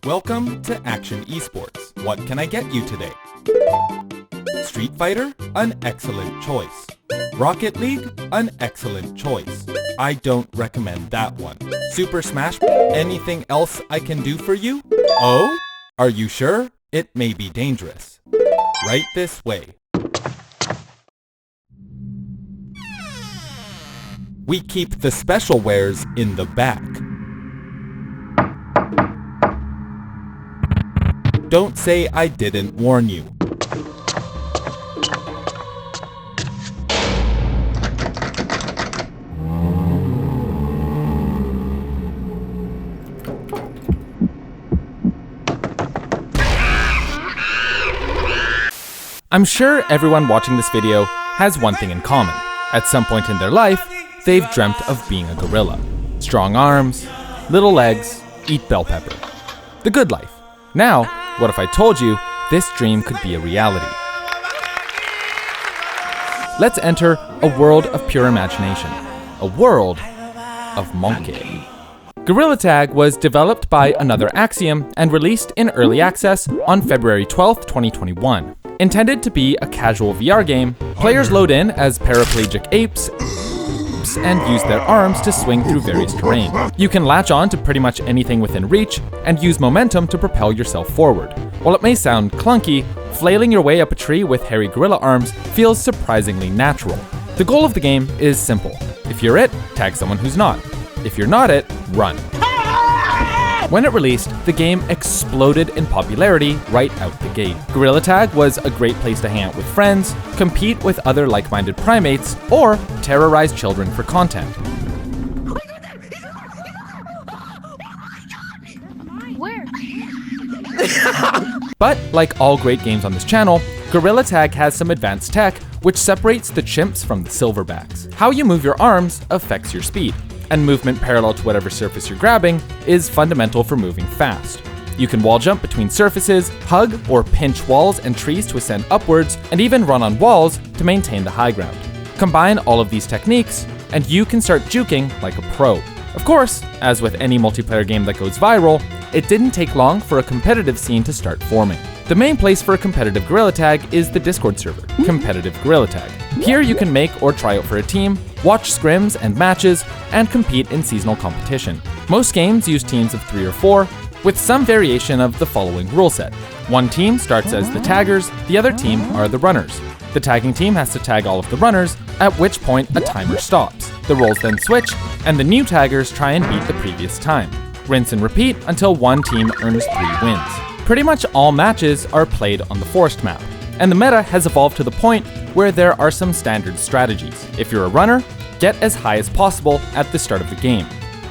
Welcome to Akshon Esports. What can I get you today? Street Fighter? An excellent choice. Rocket League? An excellent choice. I don't recommend that one. Super Smash? Anything else I can do for you? Oh? Are you sure? It may be dangerous. Right this way. We keep the special wares in the back. Don't say I didn't warn you. I'm sure everyone watching this video has one thing in common. At some point in their life, they've dreamt of being a gorilla. Strong arms, little legs, eat bell pepper. The good life. Now, what if I told you this dream could be a reality? Let's enter a world of pure imagination. A world of Monkey. Gorilla Tag was developed by Another Axiom and released in early access on February 12, 2021. Intended to be a casual VR game, players load in as paraplegic apes and use their arms to swing through various terrain. You can latch on to pretty much anything within reach and use momentum to propel yourself forward. While it may sound clunky, flailing your way up a tree with hairy gorilla arms feels surprisingly natural. The goal of the game is simple. If you're it, tag someone who's not. If you're not it, run. When it released, the game exploded in popularity right out the gate. Gorilla Tag was a great place to hang out with friends, compete with other like-minded primates, or terrorize children for content. Where? But like all great games on this channel, Gorilla Tag has some advanced tech which separates the chimps from the silverbacks. How you move your arms affects your speed, and movement parallel to whatever surface you're grabbing is fundamental for moving fast. You can wall jump between surfaces, hug or pinch walls and trees to ascend upwards, and even run on walls to maintain the high ground. Combine all of these techniques, and you can start juking like a pro. Of course, as with any multiplayer game that goes viral, it didn't take long for a competitive scene to start forming. The main place for a competitive Gorilla Tag is the Discord server, Competitive Gorilla Tag. Here you can make or try out for a team, watch scrims and matches, and compete in seasonal competition. Most games use teams of 3 or 4, with some variation of the following rule set. One team starts as the taggers, the other team are the runners. The tagging team has to tag all of the runners, at which point a timer stops. The roles then switch, and the new taggers try and beat the previous time. Rinse and repeat until one team earns 3 wins. Pretty much all matches are played on the forest map, and the meta has evolved to the point where there are some standard strategies. If you're a runner, get as high as possible at the start of the game.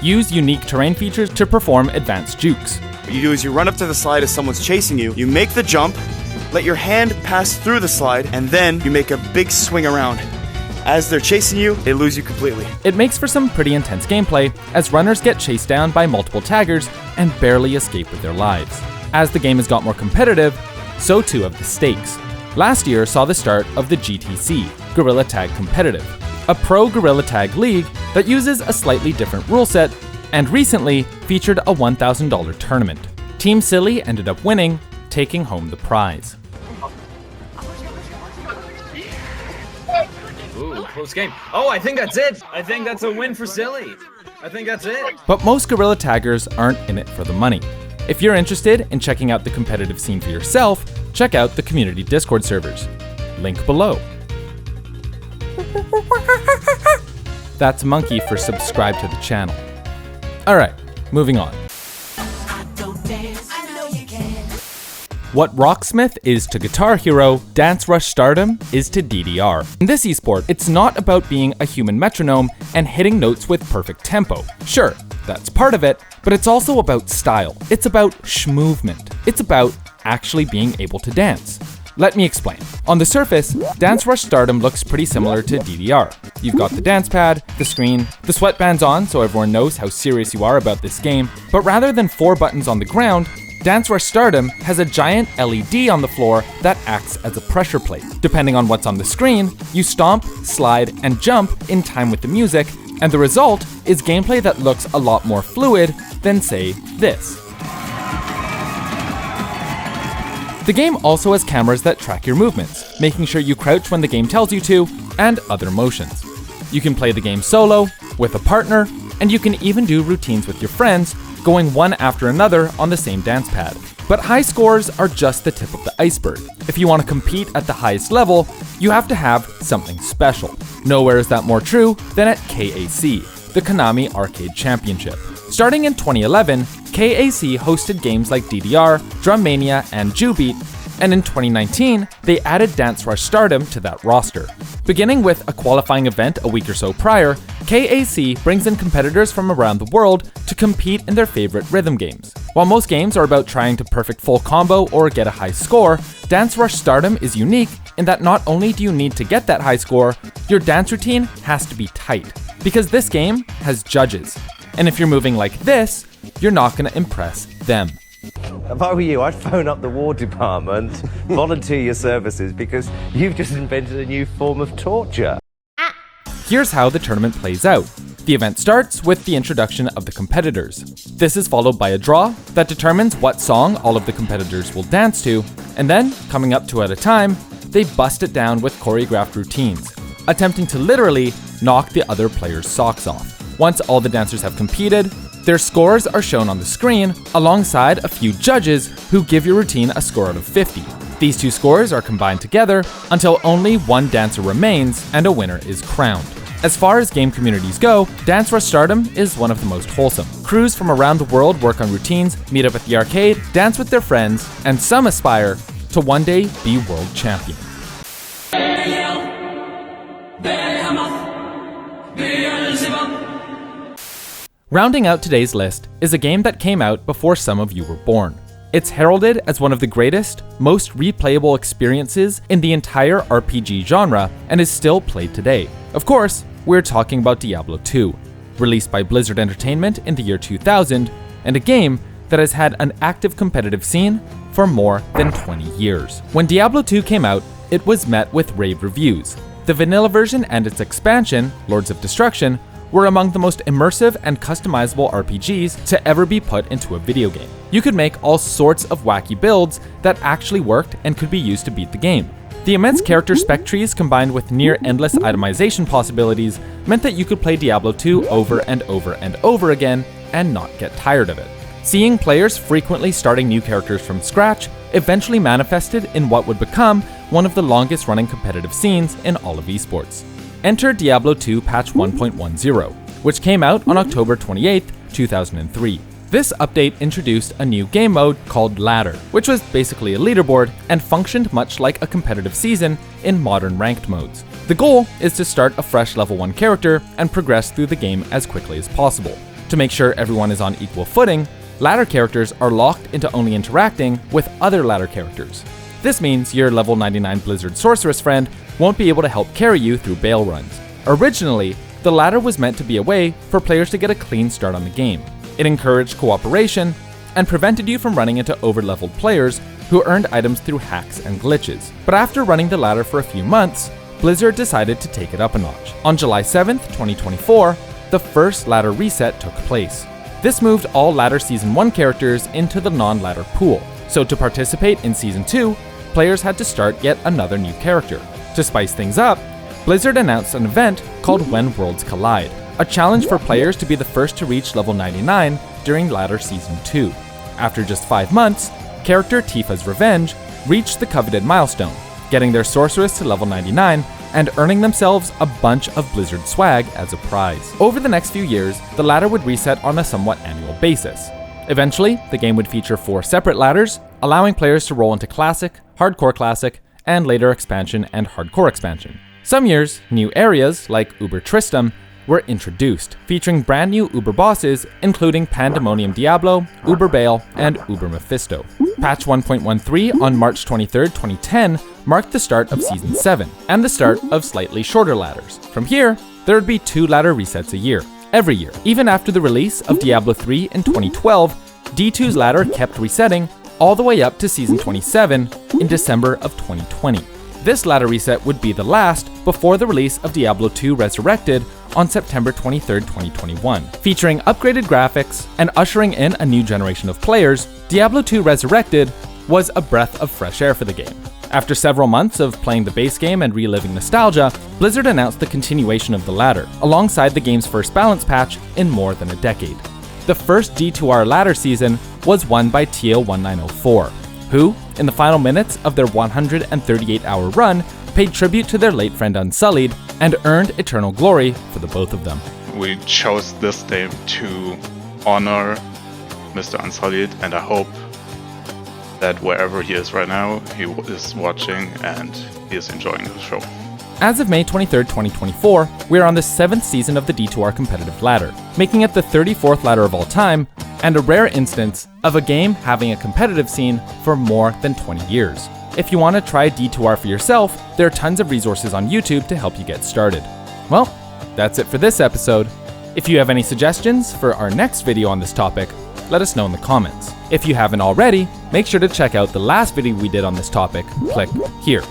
Use unique terrain features to perform advanced jukes. What you do is you run up to the slide as someone's chasing you, you make the jump, let your hand pass through the slide, and then you make a big swing around. As they're chasing you, they lose you completely. It makes for some pretty intense gameplay, as runners get chased down by multiple taggers and barely escape with their lives. As the game has got more competitive, so too have the stakes. Last year saw the start of the GTC, Gorilla Tag Competitive, a pro Gorilla Tag league that uses a slightly different rule set, and recently featured a $1,000 tournament. Team Silly ended up winning, taking home the prize. Ooh, close game. Oh, I think that's it. I think that's a win for Silly. I think that's it. But most Gorilla Taggers aren't in it for the money. If you're interested in checking out the competitive scene for yourself, check out the community Discord servers. Link below. That's Monkey for subscribe to the channel. Alright, moving on. What Rocksmith is to Guitar Hero, DanceRush Stardom is to DDR. In this esport, it's not about being a human metronome and hitting notes with perfect tempo. Sure, that's part of it, but it's also about style. It's about schmovement. It's about actually being able to dance. Let me explain. On the surface, DanceRush Stardom looks pretty similar to DDR. You've got the dance pad, the screen, the sweatbands on so everyone knows how serious you are about this game, but rather than 4 buttons on the ground, DanceRush Stardom has a giant LED on the floor that acts as a pressure plate. Depending on what's on the screen, you stomp, slide, and jump in time with the music, and the result is gameplay that looks a lot more fluid than, say, this. The game also has cameras that track your movements, making sure you crouch when the game tells you to, and other motions. You can play the game solo, with a partner, and you can even do routines with your friends, going one after another on the same dance pad. But high scores are just the tip of the iceberg. If you want to compete at the highest level, you have to have something special. Nowhere is that more true than at KAC, the Konami Arcade Championship. Starting in 2011, KAC hosted games like DDR, Drum Mania, and Jubeat, and in 2019, they added DanceRush Stardom to that roster. Beginning with a qualifying event a week or so prior, KAC brings in competitors from around the world to compete in their favorite rhythm games. While most games are about trying to perfect full combo or get a high score, DanceRush Stardom is unique in that not only do you need to get that high score, your dance routine has to be tight. Because this game has judges, and if you're moving like this, you're not going to impress them. If I were you, I'd phone up the War Department, volunteer your services, because you've just invented a new form of torture. Here's how the tournament plays out. The event starts with the introduction of the competitors. This is followed by a draw that determines what song all of the competitors will dance to, and then, coming up two at a time, they bust it down with choreographed routines, attempting to literally knock the other player's socks off. Once all the dancers have competed, their scores are shown on the screen alongside a few judges who give your routine a score out of 50. These two scores are combined together until only one dancer remains and a winner is crowned. As far as game communities go, DanceRush Stardom is one of the most wholesome. Crews from around the world work on routines, meet up at the arcade, dance with their friends, and some aspire to one day be world champion. Rounding out today's list is a game that came out before some of you were born. It's heralded as one of the greatest, most replayable experiences in the entire RPG genre and is still played today. Of course, we're talking about Diablo II, released by Blizzard Entertainment in the year 2000, and a game that has had an active competitive scene for more than 20 years. When Diablo II came out, it was met with rave reviews. The vanilla version and its expansion, Lords of Destruction, were among the most immersive and customizable RPGs to ever be put into a video game. You could make all sorts of wacky builds that actually worked and could be used to beat the game. The immense character spec trees combined with near endless itemization possibilities meant that you could play Diablo 2 over and over and over again and not get tired of it. Seeing players frequently starting new characters from scratch eventually manifested in what would become one of the longest running competitive scenes in all of esports. Enter Diablo 2 patch 1.10, which came out on October 28, 2003. This update introduced a new game mode called Ladder, which was basically a leaderboard and functioned much like a competitive season in modern ranked modes. The goal is to start a fresh level 1 character and progress through the game as quickly as possible. To make sure everyone is on equal footing, ladder characters are locked into only interacting with other ladder characters. This means your level 99 Blizzard Sorceress friend won't be able to help carry you through bail runs. Originally, the ladder was meant to be a way for players to get a clean start on the game. It encouraged cooperation and prevented you from running into over-leveled players who earned items through hacks and glitches. But after running the ladder for a few months, Blizzard decided to take it up a notch. On July 7th, 2024, the first ladder reset took place. This moved all Ladder Season 1 characters into the non-ladder pool. So to participate in Season 2, players had to start yet another new character. To spice things up, Blizzard announced an event called When Worlds Collide, a challenge for players to be the first to reach level 99 during Ladder Season 2. After just 5 months, character Tifa's Revenge reached the coveted milestone, getting their sorceress to level 99 and earning themselves a bunch of Blizzard swag as a prize. Over the next few years, the ladder would reset on a somewhat annual basis. Eventually, the game would feature 4 separate ladders, allowing players to roll into Classic, Hardcore Classic, and later Expansion and Hardcore Expansion. Some years, new areas, like Uber Tristram, were introduced, featuring brand new Uber bosses, including Pandemonium Diablo, Uber Baal, and Uber Mephisto. Patch 1.13 on March 23, 2010 marked the start of Season 7, and the start of slightly shorter ladders. From here, there would be 2 ladder resets a year, every year. Even after the release of Diablo 3 in 2012, D2's ladder kept resetting all the way up to Season 27 in December of 2020. This ladder reset would be the last before the release of Diablo II Resurrected on September 23, 2021. Featuring upgraded graphics and ushering in a new generation of players, Diablo II Resurrected was a breath of fresh air for the game. After several months of playing the base game and reliving nostalgia, Blizzard announced the continuation of the ladder, alongside the game's first balance patch in more than a decade. The first D2R ladder season was won by TO1904, who, in the final minutes of their 138-hour run, paid tribute to their late friend Unsullied and earned eternal glory for the both of them. We chose this day to honor Mr. Unsullied, and I hope that wherever he is right now, he is watching and he is enjoying the show. As of May 23, 2024, we are on the 7th season of the D2R competitive ladder, making it the 34th ladder of all time, and a rare instance of a game having a competitive scene for more than 20 years. If you want to try D2R for yourself, there are tons of resources on YouTube to help you get started. Well, that's it for this episode. If you have any suggestions for our next video on this topic, let us know in the comments. If you haven't already, make sure to check out the last video we did on this topic. Click here.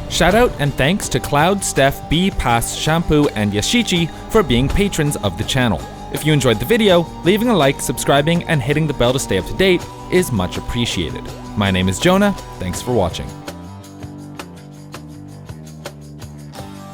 Shout out and thanks to Cloud, Steph, B, Pass, Shampoo, and Yashichi for being patrons of the channel. If you enjoyed the video, leaving a like, subscribing, and hitting the bell to stay up to date is much appreciated. My name is Jonah, thanks for watching.